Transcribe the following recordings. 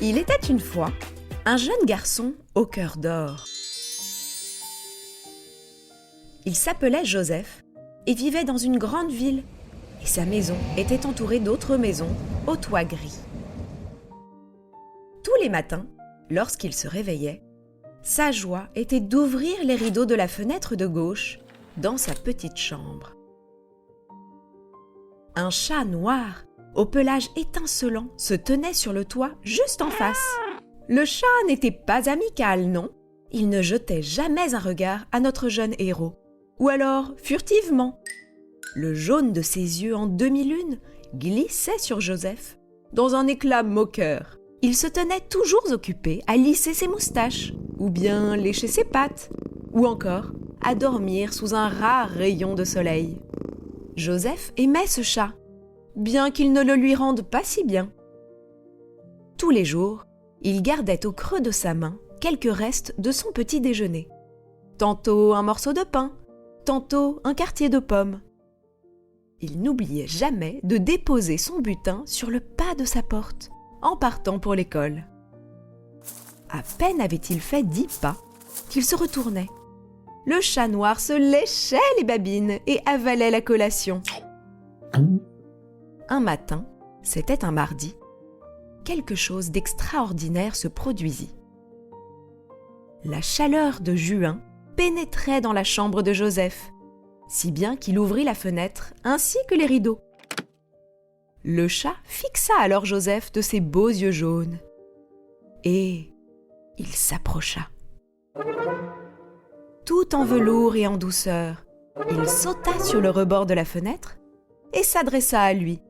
Il était une fois un jeune garçon au cœur d'or. Il s'appelait Joseph et vivait dans une grande ville, et sa maison était entourée d'autres maisons au toit gris. Tous les matins, lorsqu'il se réveillait, sa joie était d'ouvrir les rideaux de la fenêtre de gauche dans sa petite chambre. Un chat noir, au pelage étincelant, se tenait sur le toit juste en face. Le chat n'était pas amical, non. Il ne jetait jamais un regard à notre jeune héros. Ou alors, furtivement. Le jaune de ses yeux en demi-lune glissait sur Joseph. Dans un éclat moqueur, il se tenait toujours occupé à lisser ses moustaches, ou bien lécher ses pattes, ou encore à dormir sous un rare rayon de soleil. Joseph aimait ce chat, bien qu'il ne le lui rende pas si bien. Tous les jours, il gardait au creux de sa main quelques restes de son petit déjeuner. Tantôt un morceau de pain, tantôt un quartier de pomme. Il n'oubliait jamais de déposer son butin sur le pas de sa porte, en partant pour l'école. À peine avait-il fait 10 pas qu'il se retournait. Le chat noir se léchait les babines et avalait la collation. Un matin, c'était un mardi, quelque chose d'extraordinaire se produisit. La chaleur de juin pénétrait dans la chambre de Joseph, si bien qu'il ouvrit la fenêtre ainsi que les rideaux. Le chat fixa alors Joseph de ses beaux yeux jaunes et il s'approcha. Tout en velours et en douceur, il sauta sur le rebord de la fenêtre et s'adressa à lui.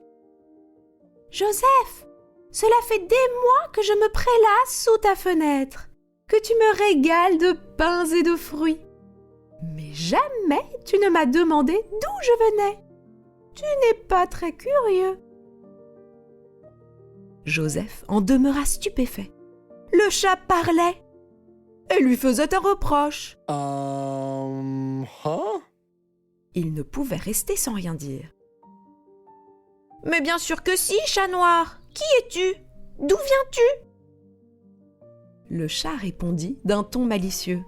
« Joseph, cela fait des mois que je me prélasse sous ta fenêtre, que tu me régales de pains et de fruits. Mais jamais tu ne m'as demandé d'où je venais. Tu n'es pas très curieux. » Joseph en demeura stupéfait. Le chat parlait et lui faisait un reproche. Il ne pouvait rester sans rien dire. « Mais bien sûr que si, chat noir. Qui es-tu? D'où viens-tu » Le chat répondit d'un ton malicieux.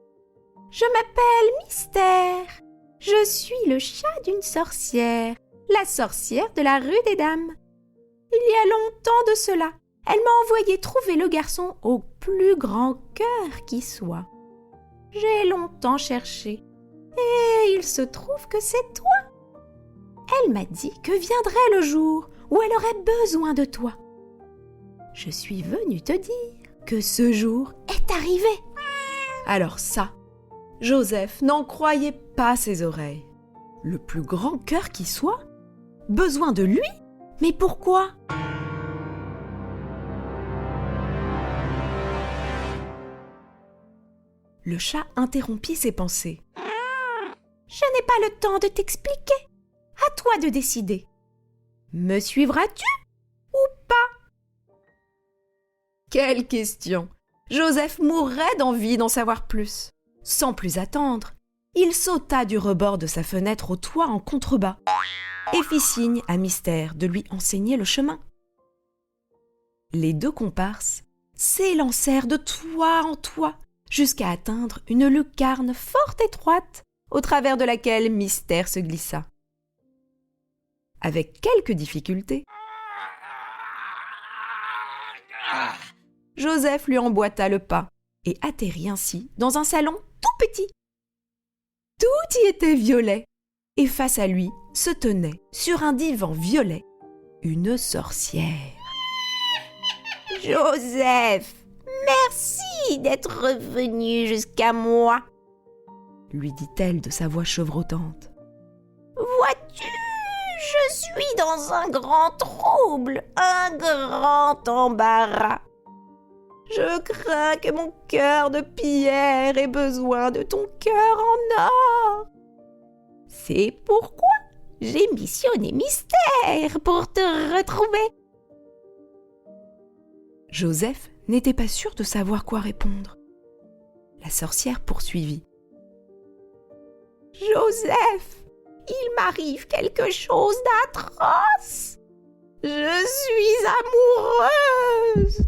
« Je m'appelle Mystère. Je suis le chat d'une sorcière, la sorcière de la rue des Dames. Il y a longtemps de cela, elle m'a envoyé trouver le garçon au plus grand cœur qui soit. J'ai longtemps cherché, et il se trouve que c'est toi. Elle m'a dit que viendrait le jour où elle aurait besoin de toi. Je suis venue te dire que ce jour est arrivé. » Alors ça, Joseph n'en croyait pas ses oreilles. Le plus grand cœur qui soit? Besoin de lui? Mais pourquoi? Le chat interrompit ses pensées. « Je n'ai pas le temps de t'expliquer. À toi de décider. Me suivras-tu ou pas ?» Quelle question! Joseph mourrait d'envie d'en savoir plus. Sans plus attendre, il sauta du rebord de sa fenêtre au toit en contrebas et fit signe à Mystère de lui enseigner le chemin. Les deux comparses s'élancèrent de toit en toit jusqu'à atteindre une lucarne fort étroite au travers de laquelle Mystère se glissa. Avec quelques difficultés, Joseph lui emboîta le pas et atterrit ainsi dans un salon tout petit. Tout y était violet et face à lui se tenait, sur un divan violet, une sorcière. « Joseph, merci d'être revenu jusqu'à moi, » lui dit-elle de sa voix chevrotante. « Vois-tu, je suis dans un grand trouble, un grand embarras. Je crains que mon cœur de pierre ait besoin de ton cœur en or. C'est pourquoi j'ai missionné Mystère pour te retrouver. » Joseph n'était pas sûr de savoir quoi répondre. La sorcière poursuivit. « Joseph, il m'arrive quelque chose d'atroce. Je suis heureuse.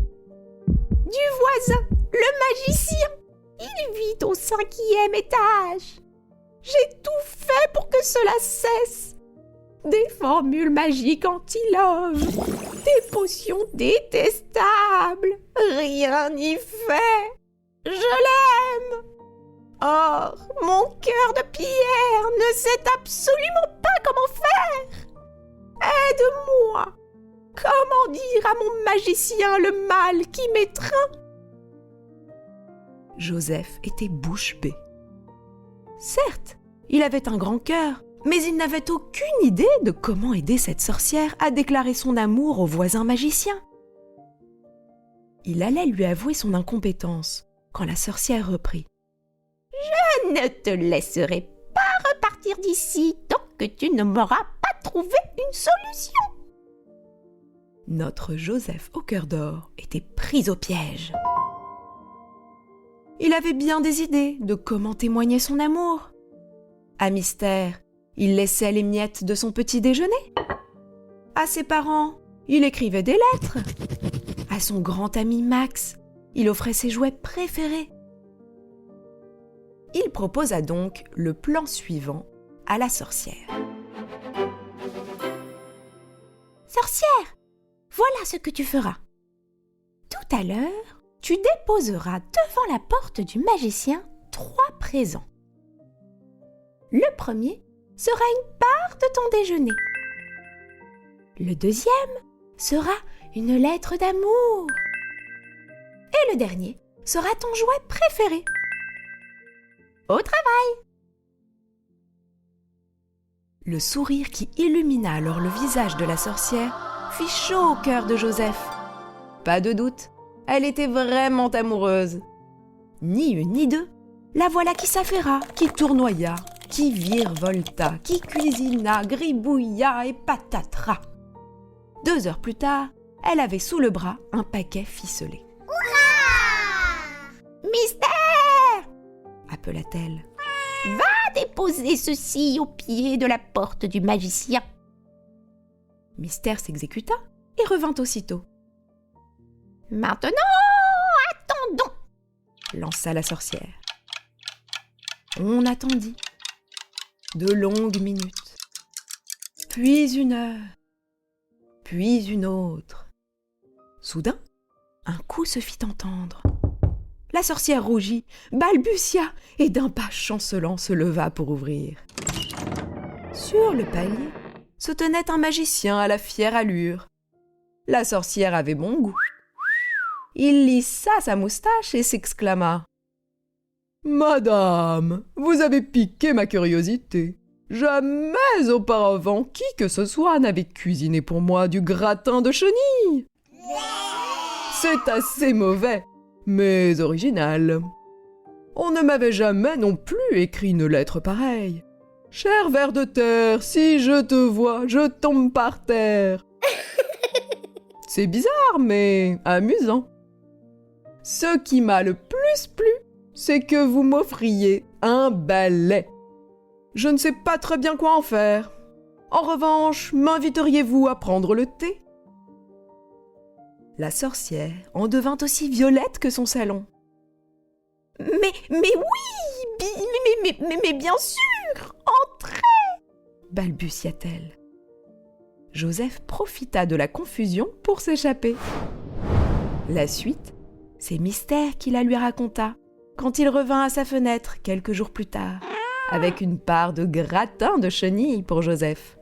Du voisin, le magicien, il vit au 5e étage. J'ai tout fait pour que cela cesse. Des formules magiques anti-love, des potions détestables, rien n'y fait. Je l'aime. Or, mon cœur de pierre ne sait absolument pas comment faire. Aide-moi. Comment dire à mon magicien le mal qui m'étreint? Joseph était bouche bée. Certes, il avait un grand cœur, mais il n'avait aucune idée de comment aider cette sorcière à déclarer son amour au voisin magicien. Il allait lui avouer son incompétence quand la sorcière reprit. « Je ne te laisserai pas repartir d'ici tant que tu ne m'auras pas trouvé une solution. » Notre Joseph au cœur d'or était pris au piège. Il avait bien des idées de comment témoigner son amour. À Mystère, il laissait les miettes de son petit déjeuner. À ses parents, il écrivait des lettres. À son grand ami Max, il offrait ses jouets préférés. Il proposa donc le plan suivant à la sorcière. « Sorcière, voilà ce que tu feras. Tout à l'heure, tu déposeras devant la porte du magicien 3 présents. Le premier sera une part de ton déjeuner. Le deuxième sera une lettre d'amour. Et le dernier sera ton jouet préféré. Au travail !» Le sourire qui illumina alors le visage de la sorcière fit chaud au cœur de Joseph. Pas de doute, elle était vraiment amoureuse. Ni une ni deux, la voilà qui s'affaira, qui tournoya, qui virevolta, qui cuisina, gribouilla et patatera. 2 heures plus tard, elle avait sous le bras un paquet ficelé. « Mystère !» appela-t-elle. « Va déposer ceci au pied de la porte du magicien. » Mystère s'exécuta et revint aussitôt. « Maintenant, attendons !» lança la sorcière. On attendit. De longues minutes. Puis 1 heure. Puis une autre. Soudain, un coup se fit entendre. La sorcière rougit, balbutia et d'un pas chancelant se leva pour ouvrir. Sur le palier se tenait un magicien à la fière allure. La sorcière avait bon goût. Il lissa sa moustache et s'exclama. « Madame, vous avez piqué ma curiosité. Jamais auparavant qui que ce soit n'avait cuisiné pour moi du gratin de chenille. C'est assez mauvais, mais original. On ne m'avait jamais non plus écrit une lettre pareille. Cher ver de terre, si je te vois, je tombe par terre. C'est bizarre, mais amusant. Ce qui m'a le plus plu, c'est que vous m'offriez un balai. Je ne sais pas très bien quoi en faire. En revanche, m'inviteriez-vous à prendre le thé ? » La sorcière en devint aussi violette que son salon. « Mais oui, mais bien sûr, entrez !» balbutia-t-elle. Joseph profita de la confusion pour s'échapper. La suite, c'est Mystère qui la lui raconta quand il revint à sa fenêtre quelques jours plus tard, avec une part de gratin de chenille pour Joseph.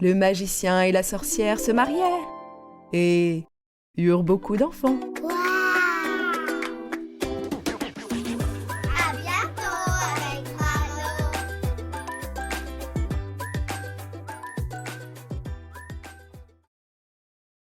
Le magicien et la sorcière se marièrent et eurent beaucoup d'enfants. Wow!